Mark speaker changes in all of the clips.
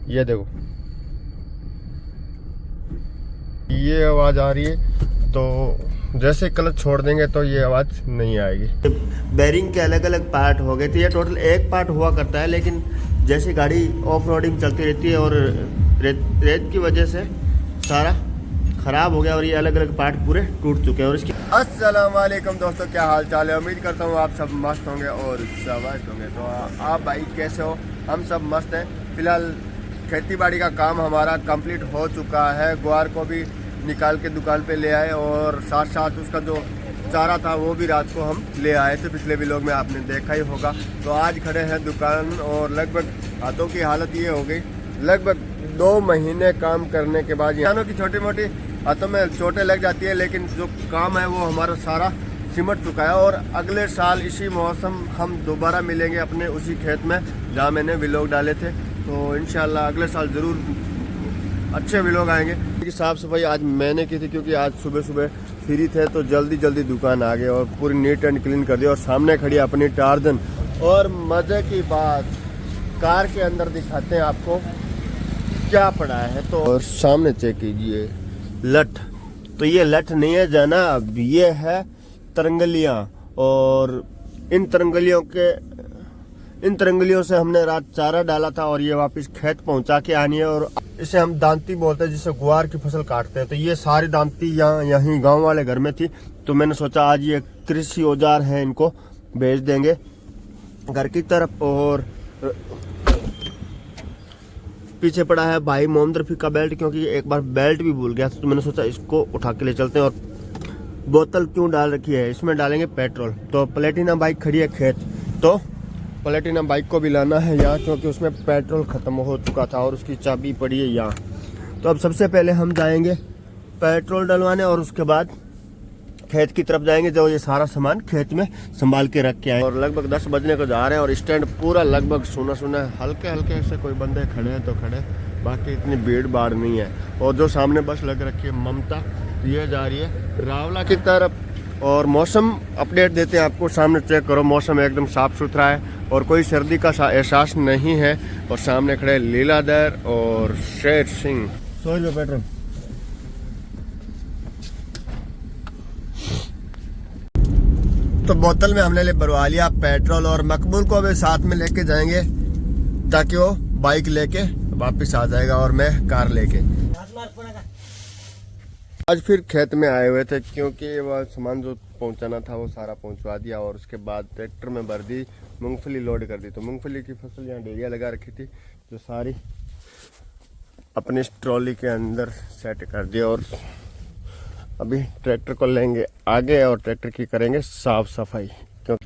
Speaker 1: ये देखो, ये आवाज़ आ रही है, तो जैसे क्लच छोड़ देंगे तो ये आवाज़ नहीं आएगी। बेरिंग के अलग अलग पार्ट हो गए थे, ये टोटल एक पार्ट हुआ करता है, लेकिन जैसे गाड़ी ऑफ रोडिंग चलती रहती है और रेत की वजह से सारा ख़राब हो गया और ये अलग अलग पार्ट पूरे टूट चुके हैं। और इसकी अस्सलाम वालेकुम दोस्तों, क्या हाल चाल है? उम्मीद करता हूँ आप सब मस्त होंगे और शाबाश होंगे। तो आप भाई कैसे हो? हम सब मस्त हैं। फिलहाल खेती बाड़ी का काम हमारा कंप्लीट हो चुका है। ग्वार को भी निकाल के दुकान पे ले आए और साथ साथ उसका जो चारा था वो भी रात को हम ले आए थे। पिछले व्लॉग में आपने देखा ही होगा। तो आज खड़े हैं दुकान और लगभग हाथों की हालत ये हो गई, लगभग 2 महीने काम करने के बाद किसानों की छोटी मोटी हाथों में चोटें लग जाती है, लेकिन जो काम है वो हमारा सारा सिमट चुका है। और अगले साल इसी मौसम हम दोबारा मिलेंगे अपने उसी खेत में जहाँ मैंने व्लॉग डाले थे। तो इंशाल्लाह अगले साल ज़रूर अच्छे व्लॉग आएंगे। साफ़ सफाई आज मैंने की थी, क्योंकि आज सुबह सुबह फ्री थे तो जल्दी जल्दी दुकान आ गए और पूरी नीट एंड क्लीन कर दी। और सामने खड़ी अपनी टार्जन। और मज़े की बात, कार के अंदर दिखाते हैं आपको क्या पड़ा है। तो और सामने चेक कीजिए, लठ। तो ये लठ नहीं है जनाब, ये है तरंगलियाँ। और इन तरंगलियों से हमने रात चारा डाला था और ये वापस खेत पहुंचा के आनी है। और इसे हम दांती बोलते हैं, जिससे ग्वार की फसल काटते हैं। तो ये सारी दांती यहीं गांव वाले घर में थी, तो मैंने सोचा आज ये कृषि औजार है, इनको भेज देंगे घर की तरफ। और पीछे पड़ा है भाई मोहम्मद रफी का बेल्ट, क्योंकि एक बार बेल्ट भी भूल गया था, तो मैंने सोचा इसको उठा के ले चलते हैं। और बोतल क्यों डाल रखी है, इसमें डालेंगे पेट्रोल। तो प्लेटिना बाइक खड़ी है खेत, तो प्लेटिना बाइक को भी लाना है यहाँ, क्योंकि उसमें पेट्रोल ख़त्म हो चुका था और उसकी चाबी पड़ी है यहाँ। तो अब सबसे पहले हम जाएंगे पेट्रोल डलवाने और उसके बाद खेत की तरफ जाएंगे, जो ये सारा सामान खेत में संभाल के रख के आए। और लगभग 10 बजने को जा रहे हैं और स्टैंड पूरा लगभग सूना सूना है। हल्के हल्के से कोई बंदे खड़े हैं तो खड़े, बाकी इतनी भीड़ भाड़ नहीं है। और जो सामने बस लग रखी है ममता, ये जा रही है रावला की तरफ। और मौसम अपडेट देते हैं आपको। सामने चेक करो, मौसम एकदम साफ सुथरा है और कोई सर्दी का एहसास नहीं है। और सामने खड़े लीलाधर और शेर सिंह। 100 रुपये पेट्रोल। तो बोतल में हमने भरवा लिया पेट्रोल और मकबूल को भी साथ में लेके जाएंगे, ताकि वो बाइक लेके वापस आ जाएगा और मैं कार लेके। आज फिर खेत में आए हुए थे, क्योंकि वह सामान जो पहुंचाना था वो सारा पहुंचवा दिया। और उसके बाद ट्रैक्टर में भर दी, मूंगफली लोड कर दी। तो मूंगफली की फसल यहाँ डेरिया लगा रखी थी, जो सारी अपनी ट्रॉली के अंदर सेट कर दी। और अभी ट्रैक्टर को लेंगे आगे और ट्रैक्टर की करेंगे साफ सफाई। क्योंकि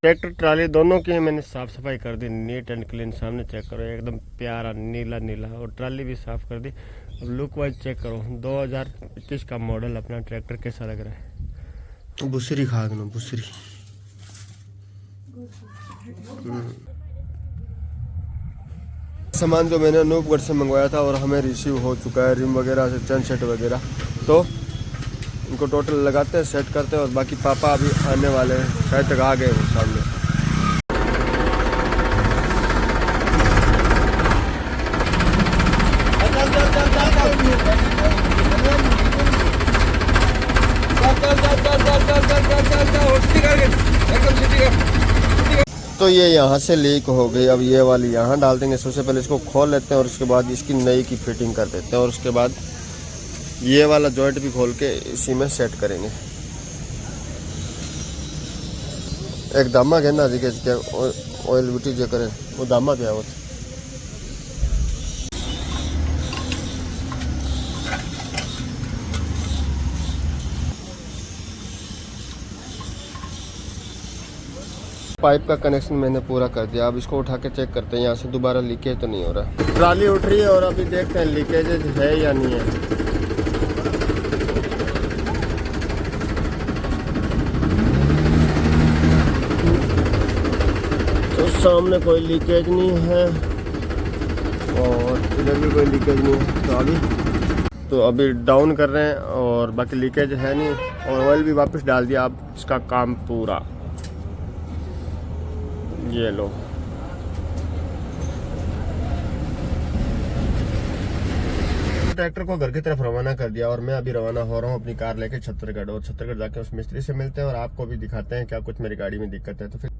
Speaker 1: ट्रैक्टर ट्राली दोनों की मैंने साफ सफाई कर दी, नीट एंड क्लीन। सामने चेक करो, एकदम प्यारा नीला नीला। और ट्राली भी साफ कर दी। अब लुक वाइज चेक करो, 2021 का मॉडल अपना ट्रैक्टर कैसा लग रहा है। बुसरी खा दो, बुसरी। सामान जो मैंने अनूपगढ़ से मंगवाया था और हमें रिसीव हो चुका है, रिम वगैरह से चैन सेट वगैरह। तो इनको टोटल लगाते हैं, सेट करते हैं। और बाकी पापा अभी आने वाले हैं, शायद तक आ गए वो सामने। तो ये यहाँ से लीक हो गई, अब ये वाली यहाँ डाल देंगे। सबसे पहले इसको खोल लेते हैं और उसके बाद इसकी नई की फिटिंग कर देते हैं। और उसके बाद ये वाला जॉइंट भी खोल के इसी में सेट करेंगे। एक दामा कहना जी के ऑयल ब्यूटी जो करें वो दामा क्या है वो। पाइप का कनेक्शन मैंने पूरा कर दिया। अब इसको उठा के चेक करते हैं यहाँ से दोबारा लीकेज तो नहीं हो रहा। ट्राली उठ रही है और अभी देखते हैं लीकेज है या नहीं है। तो सामने कोई लीकेज नहीं है और इधर भी कोई लीकेज नहीं है। तो अभी डाउन कर रहे हैं और बाकी लीकेज है नहीं और ऑयल भी वापस डाल दिया। अब इसका काम पूरा, ये लो। ट्रैक्टर को घर की तरफ रवाना कर दिया और मैं अभी रवाना हो रहा हूँ अपनी कार लेके छत्तरगढ़। और छत्तरगढ़ जाके उस मिस्त्री से मिलते हैं और आपको भी दिखाते हैं क्या कुछ मेरी गाड़ी में दिक्कत है। तो फिर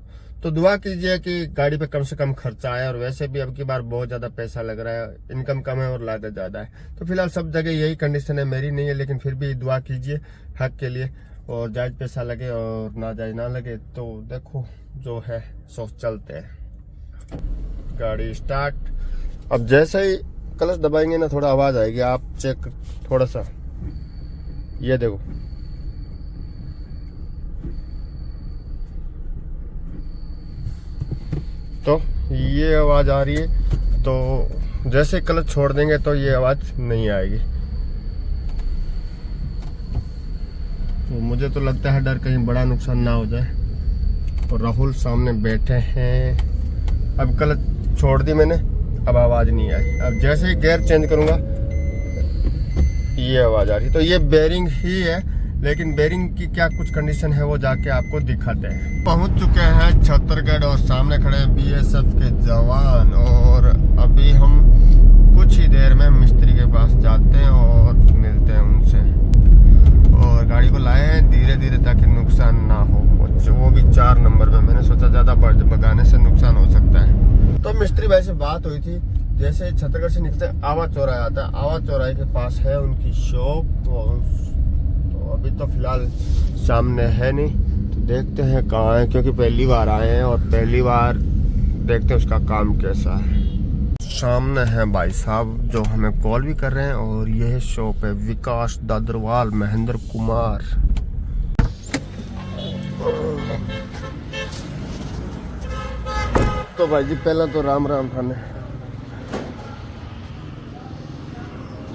Speaker 1: तो दुआ कीजिए कि गाड़ी पे कम से कम खर्चा आए। और वैसे भी अब की बार बहुत ज़्यादा पैसा लग रहा है, इनकम कम है और लागत ज़्यादा है। तो फिलहाल सब जगह यही कंडीशन है, मेरी नहीं है, लेकिन फिर भी दुआ कीजिए हक के लिए। और जायज़ पैसा लगे और ना जायज़ ना लगे तो देखो जो है सो चलते हैं। गाड़ी स्टार्ट। अब जैसे ही क्लच दबाएंगे ना थोड़ा आवाज़ आएगी, आप चेक थोड़ा सा, ये देखो। तो ये आवाज़ आ रही है। तो जैसे क्लच छोड़ देंगे तो ये आवाज़ नहीं आएगी। तो मुझे तो लगता है डर कहीं बड़ा नुकसान ना हो जाए। और राहुल सामने बैठे हैं। अब क्लच छोड़ दी मैंने, अब आवाज़ नहीं आई। अब जैसे ही गियर चेंज करूँगा ये आवाज़ आ रही। तो ये बेरिंग ही है, लेकिन बेरिंग की क्या कुछ कंडीशन है वो जाके आपको दिखाते हैं। पहुंच चुके हैं छत्तरगढ़ और सामने खड़े हैं बीएसएफ के जवान। और अभी हम कुछ ही देर में मिस्त्री के पास जाते हैं और मिलते हैं उनसे। और गाड़ी को लाए हैं धीरे धीरे ताकि नुकसान ना हो, वो भी 4 नंबर में। मैंने सोचा ज़्यादा भगाने से नुकसान हो सकता है। तो मिस्त्री भाई से बात हुई थी, जैसे छत्तरगढ़ से निकलते आवाज चौराहे आता है, आवाज चौराहे के पास है उनकी शॉप। तो अभी तो फिलहाल सामने है नहीं, तो देखते हैं कहाँ है, क्योंकि पहली बार आए हैं और पहली बार देखते हैं उसका काम कैसा है। सामने है भाई साहब जो हमें कॉल भी कर रहे हैं। और यह शॉप है विकास दादरवाल महेंद्र कुमार। तो भाई जी पहला तो राम राम थाने।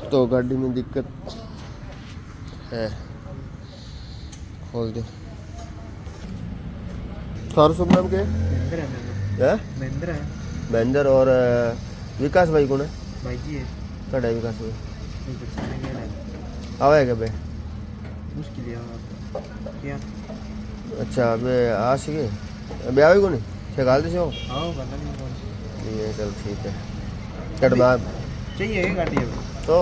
Speaker 1: तो गाड़ी में दिक्कत है, खोल दे। थारू शुभ नाम के महेंद्र और विकास भाई कौन है?
Speaker 2: भाई जी है।
Speaker 1: कड़ा है विकास भाई? आवा है क्या बे?
Speaker 2: मुश्किल है क्या?
Speaker 1: अच्छा अबे आ सके अबे आवे को नहीं गाल दे
Speaker 2: आओ गाना नहीं
Speaker 1: है। चल ठीक है। कटवा
Speaker 2: चाहिए गाड़ी
Speaker 1: तो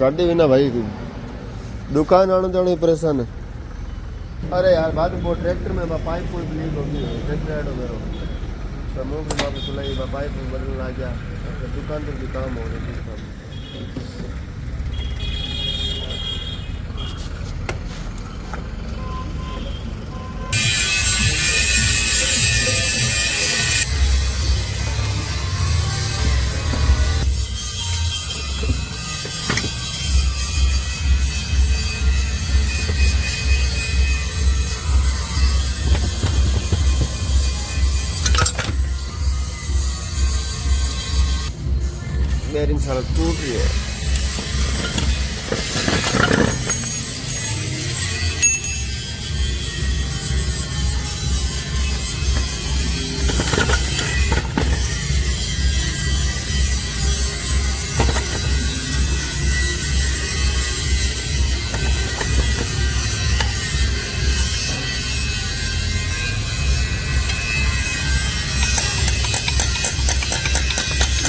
Speaker 1: गाड़ी भी ना भाई दुकान आने जाने परेशान है। अरे यार बाद में वो ट्रैक्टर में पाइप कोई लीक होगी, ट्रैक्टर ऐड हो गया समूह में वापस चलाई पाइप बदलना आ गया। दुकान पर भी काम हो रही है। बेरिंग सारा टूट रही है।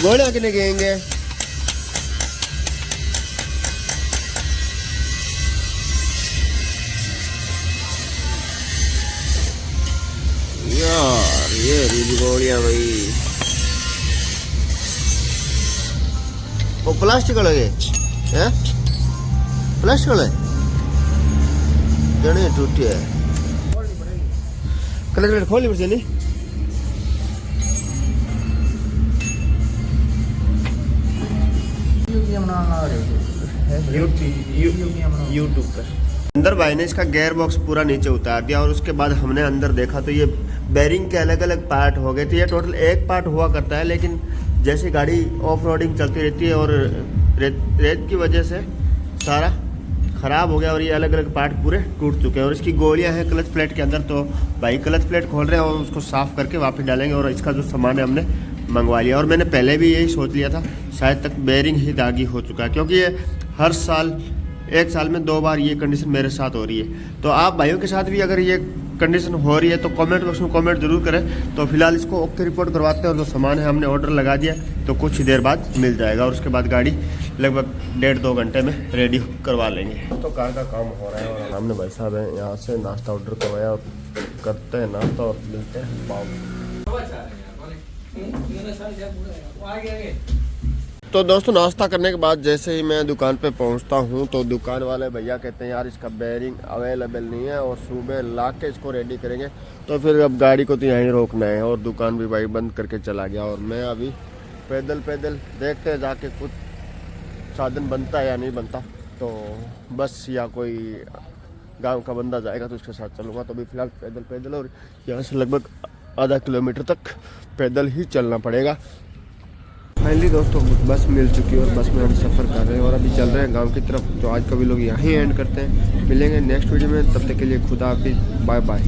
Speaker 1: घोड़ा कितने गएंगे? यार ये रील गोलियां भाई वो प्लास्टिक वाले हैं, प्लास्टिक वाले जने टूटी है। कलर खोली पड़े नहीं
Speaker 2: यूट्यूब पर
Speaker 1: अंदर भाई ने इसका गियर बॉक्स पूरा नीचे उतार दिया और उसके बाद हमने अंदर देखा तो ये बेरिंग के अलग अलग पार्ट हो गए थे। ये टोटल एक पार्ट हुआ करता है, लेकिन जैसे गाड़ी ऑफ रोडिंग चलती रहती है और रेत की वजह से सारा ख़राब हो गया और ये अलग अलग पार्ट पूरे टूट चुके हैं। और इसकी गोलियां हैं क्लच प्लेट के अंदर, तो भाई क्लच प्लेट खोल रहे हैं और उसको साफ़ करके वापस डालेंगे। और इसका जो सामान है हमने मंगवा लिया और मैंने पहले भी यही सोच लिया था शायद तक बेरिंग ही दागी हो चुका है, क्योंकि ये हर साल 1 साल में 2 बार ये कंडीशन मेरे साथ हो रही है। तो आप भाइयों के साथ भी अगर ये कंडीशन हो रही है तो कमेंट बॉक्स में कमेंट जरूर करें। तो फिलहाल इसको ओके रिपोर्ट करवाते हैं और जो सामान है हमने ऑर्डर लगा दिया तो कुछ ही देर बाद मिल जाएगा और उसके बाद गाड़ी लगभग 1.5-2 घंटे में रेडी करवा लेंगे। तो कार का काम हो रहा है और हमने भाई साहब है यहाँ से नाश्ता ऑर्डर करवाया और करते हैं नाश्ता और मिलते हैं पाव। तो दोस्तों नाश्ता करने के बाद जैसे ही मैं दुकान पे पहुंचता हूं तो दुकान वाले भैया कहते हैं यार इसका बेरिंग अवेलेबल नहीं है और सुबह ला के इसको रेडी करेंगे। तो फिर अब गाड़ी को तो यहीं रोकना है और दुकान भी भाई बंद करके चला गया और मैं अभी पैदल देखते हैं जाके कुछ साधन बनता है या नहीं बनता, तो बस या कोई गाँव का बंदा जाएगा तो उसके साथ चलूँगा। तो अभी फिलहाल पैदल और यहाँ से लगभग आधा किलोमीटर तक पैदल ही चलना पड़ेगा। फाइनली दोस्तों बस मिल चुकी है और बस में हम सफ़र कर रहे हैं और अभी चल रहे हैं गांव की तरफ। तो आज का भी लोग यहीं एंड करते हैं, मिलेंगे नेक्स्ट वीडियो में, तब तक के लिए खुदा हाफिज़, बाय बाय।